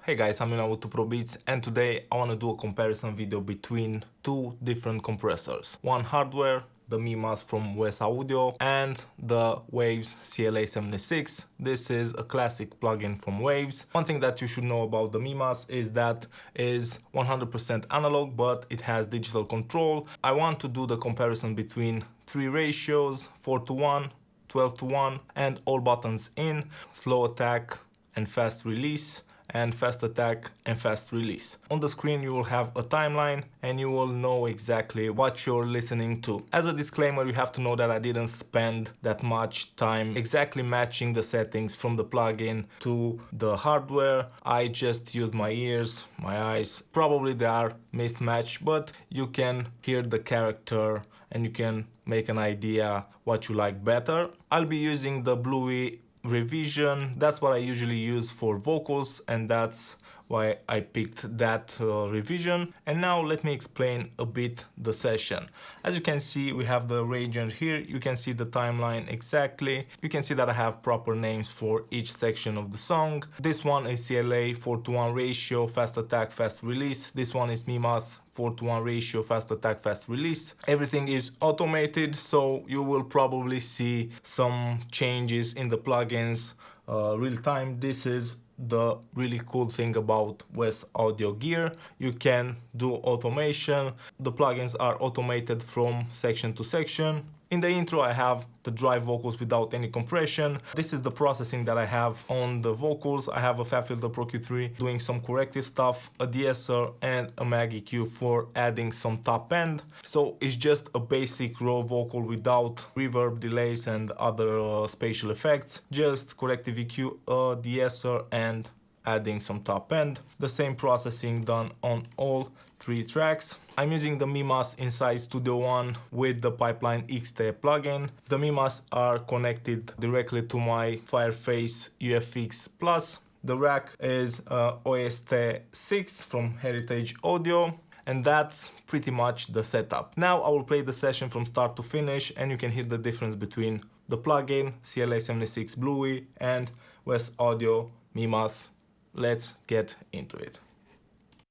Hey guys, I'm with Pro Beats, and today I want to do a comparison video between two different compressors. One hardware, the MIMAS from WesAudio, and the Waves CLA-76. This is a classic plugin from Waves. One thing that you should know about the MIMAS is that is 100% analog, but it has digital control. I want to do the comparison between three ratios, 4:1, 12:1, and all buttons in, slow attack and fast release, and fast attack and fast release. On the screen you will have a timeline and you will know exactly what you're listening to. As a disclaimer, you have to know that I didn't spend that much time exactly matching the settings from the plugin to the hardware. I just used my ears, my eyes. Probably they are mismatched, but you can hear the character and you can make an idea what you like better. I'll be using the Bluey revision. That's what I usually use for vocals, and that's why I picked that revision. And now let me explain a bit the session. As you can see, we have the region here. You can see the timeline exactly. You can see that I have proper names for each section of the song. This one is CLA 4:1 ratio, fast attack, fast release. This one is MIMAS 4:1 ratio, fast attack, fast release. Everything is automated, so you will probably see some changes in the plugins real time. This is the really cool thing about WesAudio gear. You can do automation. The plugins are automated from section to section. In the intro I have the dry vocals without any compression. This is the processing that I have on the vocals. I have a FabFilter Pro Q3 doing some corrective stuff, a de-esser and a mag EQ for adding some top end. So it's just a basic raw vocal without reverb, delays and other spatial effects. Just corrective EQ, a de-esser and adding some top end. The same processing done on all three tracks. I'm using the MIMAS inside Studio One with the Pipeline XT plugin. The MIMAS are connected directly to my Fireface UFX Plus. The rack is OST6 from Heritage Audio. And that's pretty much the setup. Now I will play the session from start to finish and you can hear the difference between the plugin, CLA-76 Bluey, and WesAudio MIMAS. Let's get into it.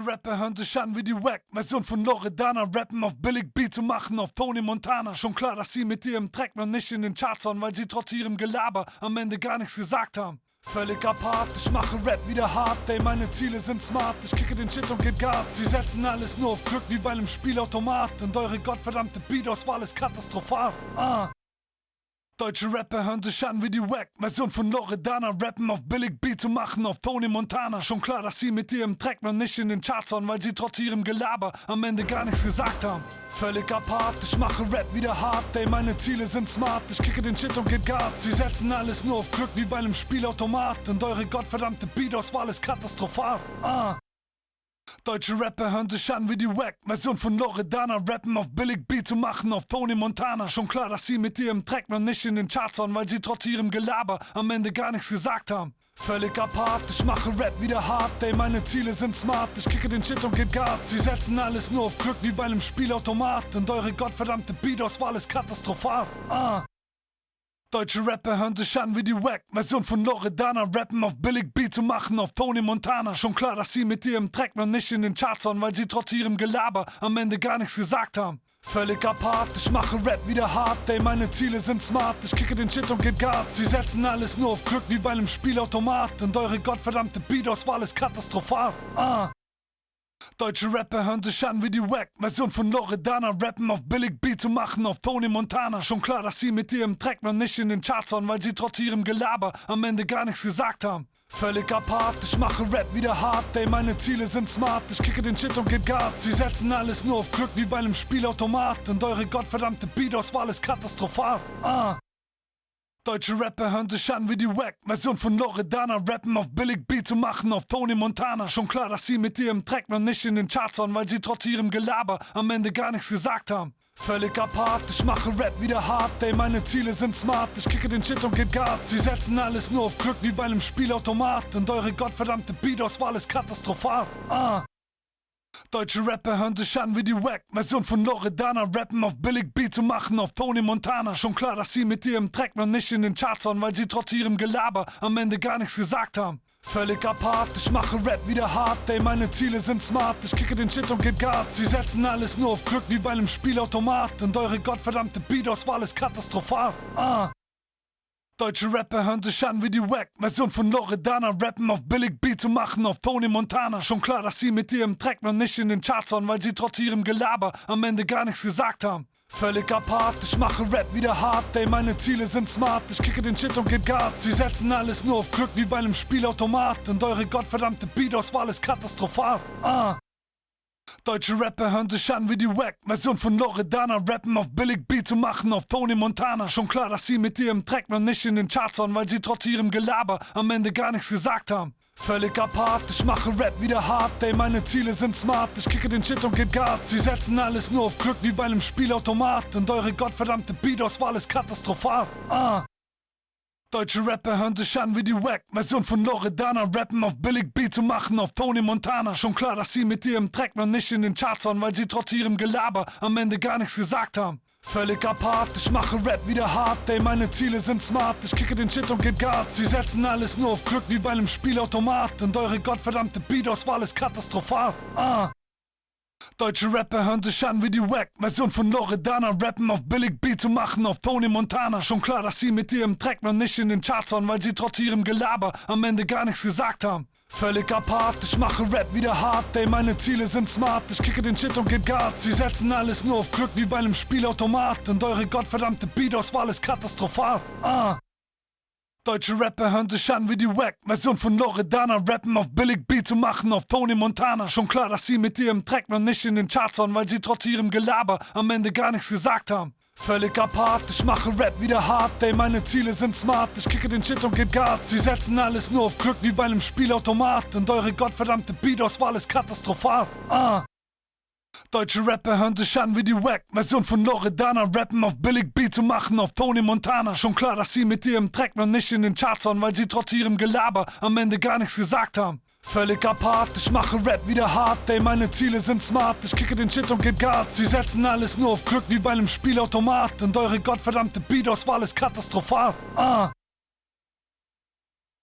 Rapper hören sich an wie die Wack-Version von Loredana. Rappen auf billig Beat zu machen auf Tony Montana. Schon klar, dass sie mit ihrem Track noch nicht in den Charts waren, weil sie trotz ihrem Gelaber am Ende gar nichts gesagt haben. Völlig apart, ich mache Rap wieder hart, ey, meine Ziele sind smart, ich kicke den Shit und geb Gas. Sie setzen alles nur auf Glück wie bei einem Spielautomat und eure gottverdammte Beat-Auswahl ist katastrophal. Deutsche Rapper hören sich an wie die Wack-Version von Loredana. Rappen auf billig Beat zu machen auf Tony Montana. Schon klar, dass sie mit ihrem Track noch nicht in den Charts waren, weil sie trotz ihrem Gelaber am Ende gar nichts gesagt haben. Völlig apart, ich mache Rap wieder hart, ey, meine Ziele sind smart, ich kicke den Shit und geb Gas. Sie setzen alles nur auf Glück wie bei einem Spielautomat und eure gottverdammte Beat-Auswahl ist katastrophal. Deutsche Rapper hören sich an wie die Wack-Version von Loredana. Rappen auf billig Beat zu machen auf Tony Montana. Schon klar, dass sie mit ihrem Track noch nicht in den Charts waren, weil sie trotz ihrem Gelaber am Ende gar nichts gesagt haben. Völlig apart, ich mache Rap wieder hart, ey, meine Ziele sind smart, ich kicke den Shit und geb Gas. Sie setzen alles nur auf Glück wie bei einem Spielautomat und eure gottverdammte Beat-Auswahl ist katastrophal. Deutsche Rapper hören sich an wie die Wack-Version von Loredana. Rappen auf billig Beat zu machen auf Tony Montana. Schon klar, dass sie mit ihrem Track noch nicht in den Charts waren, weil sie trotz ihrem Gelaber am Ende gar nichts gesagt haben. Völlig apart, ich mache Rap wieder hart, ey, meine Ziele sind smart, ich kicke den Shit und geb Gas. Sie setzen alles nur auf Glück wie bei einem Spielautomat und eure gottverdammte Beat-Auswahl ist katastrophal. Deutsche Rapper hören sich an wie die Wack-Version von Loredana. Rappen auf billig Beat zu machen auf Tony Montana. Schon klar, dass sie mit ihrem Track noch nicht in den Charts waren, weil sie trotz ihrem Gelaber am Ende gar nichts gesagt haben. Völlig apart, ich mache Rap wieder hart, ey, meine Ziele sind smart, ich kicke den Shit und geb Gas. Sie setzen alles nur auf Glück wie bei einem Spielautomat und eure gottverdammte Beat-Auswahl ist katastrophal. Deutsche Rapper hören sich an wie die Wack-Version von Loredana. Rappen auf billig Beat zu machen auf Tony Montana. Schon klar, dass sie mit ihrem Track noch nicht in den Charts waren, weil sie trotz ihrem Gelaber am Ende gar nichts gesagt haben. Völlig apart, ich mache Rap wieder hart, ey, meine Ziele sind smart, ich kicke den Shit und geb Gas. Sie setzen alles nur auf Glück wie bei einem Spielautomat und eure gottverdammte Beat-Auswahl ist katastrophal. Deutsche Rapper hören sich an wie die Wack-Version von Loredana. Rappen auf billig Beat zu machen auf Tony Montana. Schon klar, dass sie mit ihrem Track noch nicht in den Charts waren, weil sie trotz ihrem Gelaber am Ende gar nichts gesagt haben. Völlig apart, ich mache Rap wieder hart, ey, meine Ziele sind smart, ich kicke den Shit und geb Gas. Sie setzen alles nur auf Glück wie bei einem Spielautomat und eure gottverdammte Beat-Auswahl ist katastrophal. Deutsche Rapper hören sich an wie die Wack-Version von Loredana, rappen auf billig Beat und machen auf Tony Montana. Schon klar, dass sie mit ihrem Track noch nicht in den Charts waren, weil sie trotz ihrem Gelaber am Ende gar nichts gesagt haben. Völlig apart, ich mache Rap wieder hart, ey, meine Ziele sind smart, ich kicke den Shit und geb Gas. Sie setzen alles nur auf Glück wie bei einem Spielautomat und eure gottverdammte Beat-Auswahl ist katastrophal. Deutsche Rapper hören sich an wie die Wack-Version von Loredana, rappen auf billig Beat und machen auf Tony Montana. Schon klar, dass sie mit ihrem Track noch nicht in den Charts waren, weil sie trotz ihrem Gelaber am Ende gar nichts gesagt haben. Völlig apart, ich mache Rap wieder hart, ey, meine Ziele sind smart, ich kicke den Shit und geb Gas. Sie setzen alles nur auf Glück wie bei einem Spielautomat und eure gottverdammte Beat-Auswahl ist katastrophal. Deutsche Rapper hören sich an wie die Wack-Version von Loredana, rappen auf billig Beat und machen auf Tony Montana. Schon klar, dass sie mit ihrem Track noch nicht in den Charts waren, weil sie trotz ihrem Gelaber am Ende gar nichts gesagt haben. Völlig apart, ich mache Rap wieder hart, ey, meine Ziele sind smart, ich kicke den Shit und geb Gas. Sie setzen alles nur auf Glück wie bei einem Spielautomat und eure gottverdammte Beat-Auswahl ist katastrophal. Deutsche Rapper hören sich an wie die Wack-Version von Loredana, rappen auf billig Beat und machen auf Tony Montana. Schon klar, dass sie mit ihrem Track noch nicht in den Charts waren, weil sie trotz ihrem Gelaber am Ende gar nichts gesagt haben. Völlig apart, ich mache Rap wieder hart, ey, meine Ziele sind smart, ich kicke den Shit und geb Gas. Sie setzen alles nur auf Glück wie bei einem Spielautomat und eure gottverdammte Beat-Auswahl ist katastrophal. Deutsche Rapper hören sich an wie die Wack-Version von Loredana, rappen auf billig Beat und machen auf Tony Montana. Schon klar, dass sie mit ihrem Track noch nicht in den Charts waren, weil sie trotz ihrem Gelaber am Ende gar nichts gesagt haben. Völlig apart, ich mache Rap wieder hart, ey, meine Ziele sind smart, ich kicke den Shit und geb Gas. Sie setzen alles nur auf Glück wie bei einem Spielautomat und eure gottverdammte Beat-Auswahl ist katastrophal. Deutsche Rapper hören sich an wie die Wack-Version von Loredana, rappen auf billig Beat und machen auf Tony Montana. Schon klar, dass sie mit ihrem Track noch nicht in den Charts waren, weil sie trotz ihrem Gelaber am Ende gar nichts gesagt haben. Völlig apart, ich mache Rap wieder hart, ey, meine Ziele sind smart, ich kicke den Shit und geb Gas. Sie setzen alles nur auf Glück wie bei einem Spielautomat und eure gottverdammte Beat-Auswahl ist katastrophal.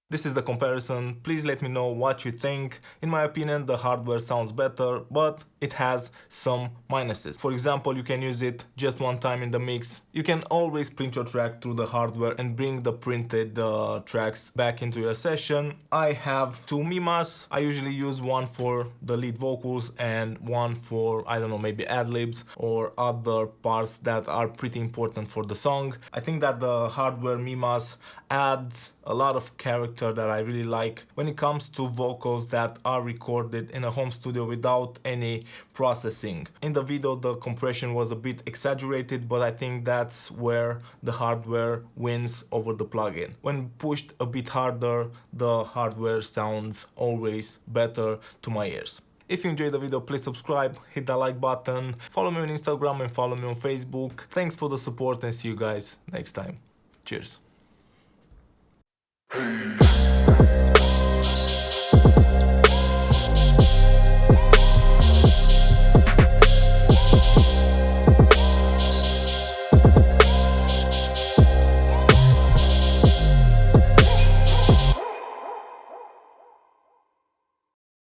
This is the comparison. Please let me know what you think. In my opinion, the hardware sounds better, but it has some minuses. For example, you can use it just one time in the mix. You can always print your track through the hardware and bring the printed tracks back into your session. I have two mimas. I usually use one for the lead vocals and one for, I don't know, maybe ad-libs or other parts that are pretty important for the song. I think that the hardware mimas adds a lot of character that I really like when it comes to vocals that are recorded in a home studio without any processing. In the video, the compression was a bit exaggerated, but I think that's where the hardware wins over the plugin. When pushed a bit harder, the hardware sounds always better to my ears. If you enjoyed the video, please subscribe, hit that like button, follow me on Instagram and follow me on Facebook. Thanks for the support and see you guys next time. Cheers. Hey.